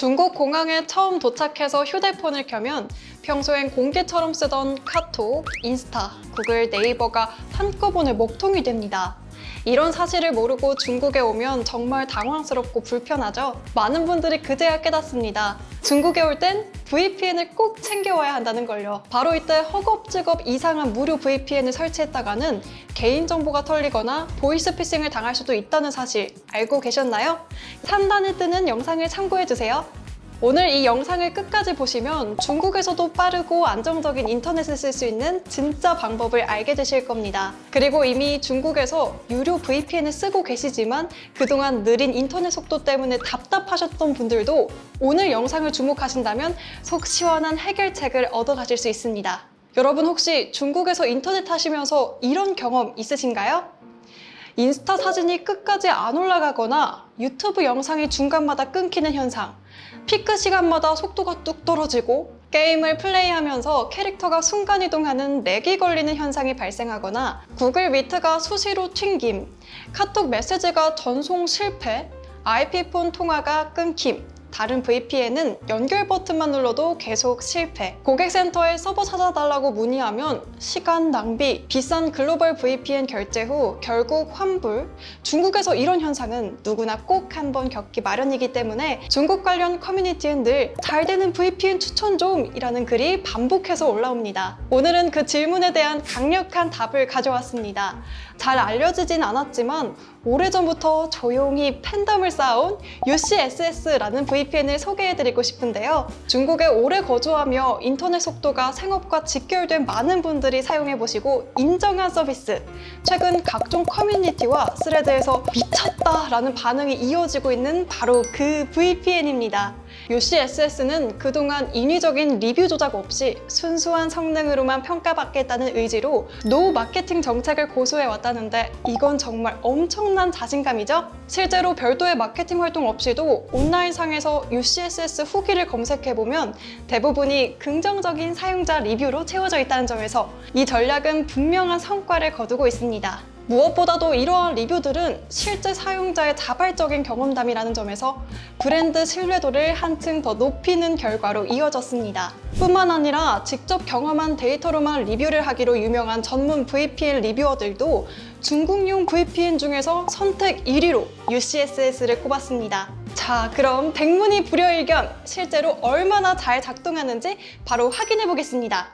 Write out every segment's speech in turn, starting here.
중국 공항에 처음 도착해서 휴대폰을 켜면 평소엔 공기처럼 쓰던 카톡, 인스타, 구글, 네이버가 한꺼번에 먹통이 됩니다. 이런 사실을 모르고 중국에 오면 정말 당황스럽고 불편하죠? 많은 분들이 그제야 깨닫습니다. 중국에 올 땐 VPN을 꼭 챙겨와야 한다는 걸요. 바로 이때 허겁지겁 이상한 무료 VPN을 설치했다가는 개인정보가 털리거나 보이스피싱을 당할 수도 있다는 사실 알고 계셨나요? 상단에 뜨는 영상을 참고해주세요. 오늘 이 영상을 끝까지 보시면 중국에서도 빠르고 안정적인 인터넷을 쓸 수 있는 진짜 방법을 알게 되실 겁니다. 그리고 이미 중국에서 유료 VPN을 쓰고 계시지만 그동안 느린 인터넷 속도 때문에 답답하셨던 분들도 오늘 영상을 주목하신다면 속 시원한 해결책을 얻어가실 수 있습니다. 여러분 혹시 중국에서 인터넷 하시면서 이런 경험 있으신가요? 인스타 사진이 끝까지 안 올라가거나 유튜브 영상이 중간마다 끊기는 현상, 피크 시간마다 속도가 뚝 떨어지고 게임을 플레이하면서 캐릭터가 순간이동하는 렉이 걸리는 현상이 발생하거나 구글 미트가 수시로 튕김, 카톡 메시지가 전송 실패, IP폰 통화가 끊김, 다른 VPN은 연결 버튼만 눌러도 계속 실패, 고객센터에 서버 찾아달라고 문의하면 시간 낭비, 비싼 글로벌 VPN 결제 후 결국 환불. 중국에서 이런 현상은 누구나 꼭 한번 겪기 마련이기 때문에 중국 관련 커뮤니티엔 늘 잘 되는 VPN 추천 좀 이라는 글이 반복해서 올라옵니다. 오늘은 그 질문에 대한 강력한 답을 가져왔습니다. 잘 알려지진 않았지만 오래전부터 조용히 팬덤을 쌓아온 UCSS라는 VPN을 소개해드리고 싶은데요. 중국에 오래 거주하며 인터넷 속도가 생업과 직결된 많은 분들이 사용해보시고 인정한 서비스. 최근 각종 커뮤니티와 스레드에서 미쳤다라는 반응이 이어지고 있는 바로 그 VPN입니다. UCSS는 그동안 인위적인 리뷰 조작 없이 순수한 성능으로만 평가받겠다는 의지로 노 마케팅 정책을 고수해왔다는데 이건 정말 엄청난 자신감이죠? 실제로 별도의 마케팅 활동 없이도 온라인상에서 UCSS 후기를 검색해보면 대부분이 긍정적인 사용자 리뷰로 채워져 있다는 점에서 이 전략은 분명한 성과를 거두고 있습니다. 무엇보다도 이러한 리뷰들은 실제 사용자의 자발적인 경험담이라는 점에서 브랜드 신뢰도를 한층 더 높이는 결과로 이어졌습니다. 뿐만 아니라 직접 경험한 데이터로만 리뷰를 하기로 유명한 전문 VPN 리뷰어들도 중국용 VPN 중에서 선택 1위로 UCSS를 꼽았습니다. 자, 그럼 백문이 불여일견, 실제로 얼마나 잘 작동하는지 바로 확인해 보겠습니다.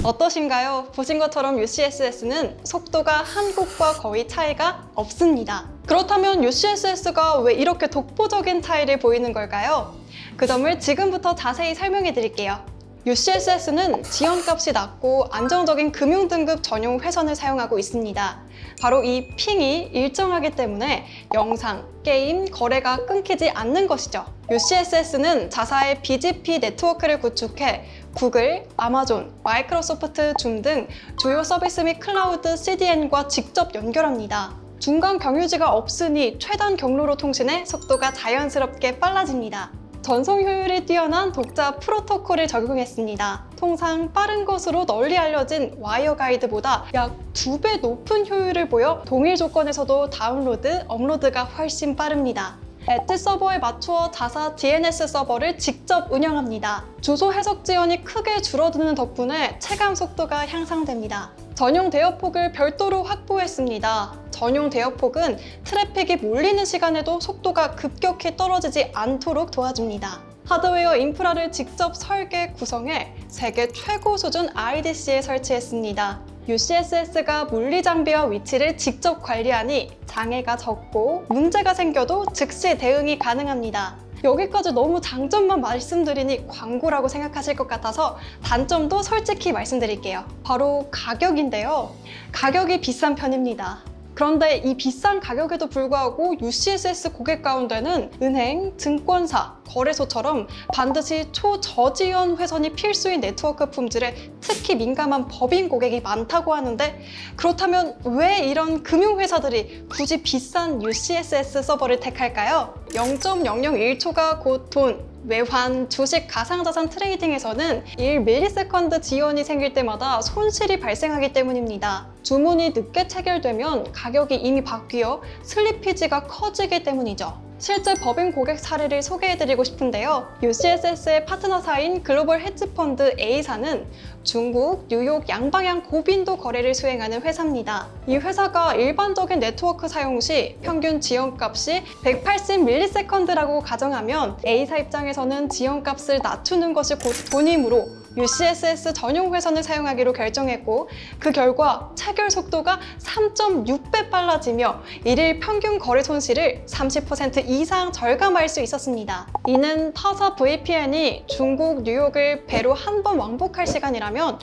어떠신가요? 보신 것처럼 UCSS는 속도가 한국과 거의 차이가 없습니다. 그렇다면 UCSS가 왜 이렇게 독보적인 차이를 보이는 걸까요? 그 점을 지금부터 자세히 설명해 드릴게요. UCSS는 지연값이 낮고 안정적인 금융등급 전용 회선을 사용하고 있습니다. 바로 이 핑이 일정하기 때문에 영상, 게임, 거래가 끊기지 않는 것이죠. UCSS는 자사의 BGP 네트워크를 구축해 구글, 아마존, 마이크로소프트, 줌 등 주요 서비스 및 클라우드 CDN과 직접 연결합니다. 중간 경유지가 없으니 최단 경로로 통신해 속도가 자연스럽게 빨라집니다. 전송 효율이 뛰어난 독자 프로토콜을 적용했습니다. 통상 빠른 것으로 널리 알려진 와이어 가이드보다 약 2배 높은 효율을 보여 동일 조건에서도 다운로드, 업로드가 훨씬 빠릅니다. 엣지 서버에 맞추어 자사 DNS 서버를 직접 운영합니다. 주소 해석 지연이 크게 줄어드는 덕분에 체감 속도가 향상됩니다. 전용 대역폭을 별도로 확보했습니다. 전용 대역폭은 트래픽이 몰리는 시간에도 속도가 급격히 떨어지지 않도록 도와줍니다. 하드웨어 인프라를 직접 설계, 구성해 세계 최고 수준 RDC에 설치했습니다. UCSS가 물리 장비와 위치를 직접 관리하니 장애가 적고 문제가 생겨도 즉시 대응이 가능합니다. 여기까지 너무 장점만 말씀드리니 광고라고 생각하실 것 같아서 단점도 솔직히 말씀드릴게요. 바로 가격인데요. 가격이 비싼 편입니다. 그런데 이 비싼 가격에도 불구하고 UCSS 고객 가운데는 은행, 증권사, 거래소처럼 반드시 초저지연 회선이 필수인 네트워크 품질에 특히 민감한 법인 고객이 많다고 하는데, 그렇다면 왜 이런 금융회사들이 굳이 비싼 UCSS 서버를 택할까요? 0.001초가 곧 돈, 외환, 주식, 가상자산 트레이딩에서는 1ms 지연이 생길 때마다 손실이 발생하기 때문입니다. 주문이 늦게 체결되면 가격이 이미 바뀌어 슬리피지가 커지기 때문이죠. 실제 법인 고객 사례를 소개해드리고 싶은데요. UCSS의 파트너사인 글로벌 헤지펀드 A사는 중국, 뉴욕 양방향 고빈도 거래를 수행하는 회사입니다. 이 회사가 일반적인 네트워크 사용 시 평균 지연값이 180ms라고 가정하면 A사 입장에서는 지연값을 낮추는 것이 곧 돈이므로 UCSS 전용 회선을 사용하기로 결정했고, 그 결과 체결 속도가 3.6배 빨라지며 일일 평균 거래 손실을 30% 이상 절감할 수 있었습니다. 이는 타사 VPN이 중국, 뉴욕을 배로 한 번 왕복할 시간이라면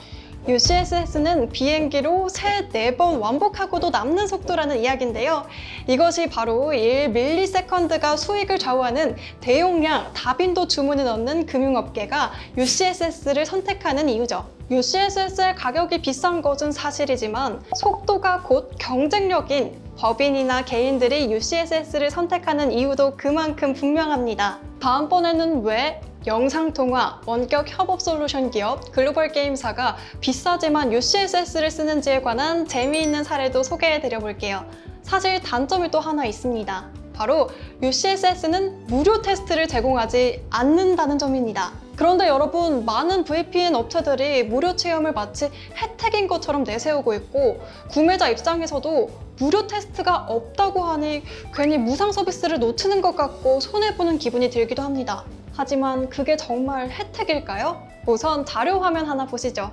UCSS는 비행기로 3, 4번 왕복하고도 남는 속도라는 이야기인데요. 이것이 바로 1ms가 수익을 좌우하는 대용량 다빈도 주문을 넣는 금융업계가 UCSS를 선택하는 이유죠. UCSS의 가격이 비싼 것은 사실이지만 속도가 곧 경쟁력인 법인이나 개인들이 UCSS를 선택하는 이유도 그만큼 분명합니다. 다음번에는 왜 영상통화, 원격 협업 솔루션 기업 글로벌 게임사가 비싸지만 UCSS를 쓰는지에 관한 재미있는 사례도 소개해드려 볼게요. 사실 단점이 또 하나 있습니다. 바로 UCSS는 무료 테스트를 제공하지 않는다는 점입니다. 그런데 여러분, 많은 VPN 업체들이 무료 체험을 마치 혜택인 것처럼 내세우고 있고, 구매자 입장에서도 무료 테스트가 없다고 하니 괜히 무상 서비스를 놓치는 것 같고 손해보는 기분이 들기도 합니다. 하지만 그게 정말 혜택일까요? 우선 자료 화면 하나 보시죠.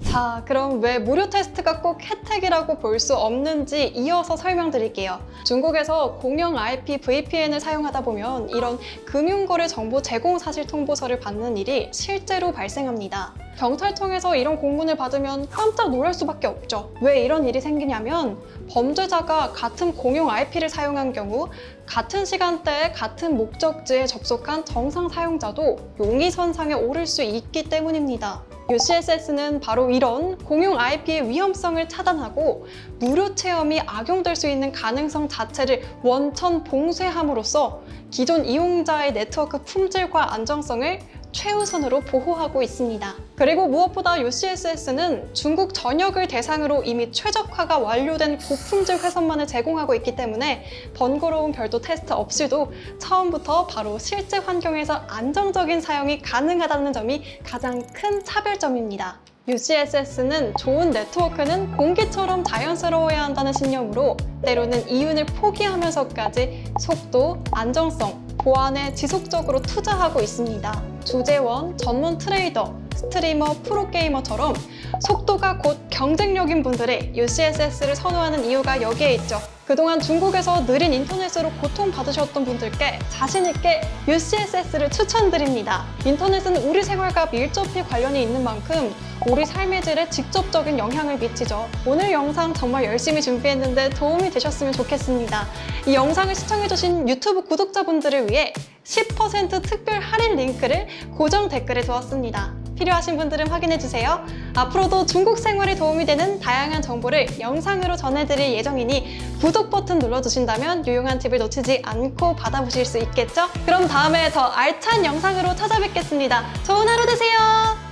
자, 그럼 왜 무료 테스트가 꼭 혜택이라고 볼 수 없는지 이어서 설명드릴게요. 중국에서 공영 IP VPN을 사용하다 보면 이런 금융거래 정보 제공 사실 통보서를 받는 일이 실제로 발생합니다. 경찰청에서 이런 공문을 받으면 깜짝 놀랄 수밖에 없죠. 왜 이런 일이 생기냐면 범죄자가 같은 공용 IP를 사용한 경우 같은 시간대에 같은 목적지에 접속한 정상 사용자도 용의선상에 오를 수 있기 때문입니다. UCSS는 바로 이런 공용 IP의 위험성을 차단하고 무료 체험이 악용될 수 있는 가능성 자체를 원천 봉쇄함으로써 기존 이용자의 네트워크 품질과 안정성을 최우선으로 보호하고 있습니다. 그리고 무엇보다 UCSS는 중국 전역을 대상으로 이미 최적화가 완료된 고품질 회선만을 제공하고 있기 때문에 번거로운 별도 테스트 없이도 처음부터 바로 실제 환경에서 안정적인 사용이 가능하다는 점이 가장 큰 차별점입니다. UCSS는 좋은 네트워크는 공기처럼 자연스러워야 한다는 신념으로 때로는 이윤을 포기하면서까지 속도, 안정성, 보안에 지속적으로 투자하고 있습니다. 주재원, 전문 트레이더, 스트리머, 프로게이머처럼 속도가 곧 경쟁력인 분들이 UCSS를 선호하는 이유가 여기에 있죠. 그동안 중국에서 느린 인터넷으로 고통받으셨던 분들께 자신있게 UCSS를 추천드립니다. 인터넷은 우리 생활과 밀접히 관련이 있는 만큼 우리 삶의 질에 직접적인 영향을 미치죠. 오늘 영상 정말 열심히 준비했는데 도움이 되셨으면 좋겠습니다. 이 영상을 시청해주신 유튜브 구독자분들을 위해 10% 특별 할인 링크를 고정 댓글에 두었습니다. 필요하신 분들은 확인해주세요. 앞으로도 중국 생활에 도움이 되는 다양한 정보를 영상으로 전해드릴 예정이니 구독 버튼 눌러주신다면 유용한 팁을 놓치지 않고 받아보실 수 있겠죠? 그럼 다음에 더 알찬 영상으로 찾아뵙겠습니다. 좋은 하루 되세요.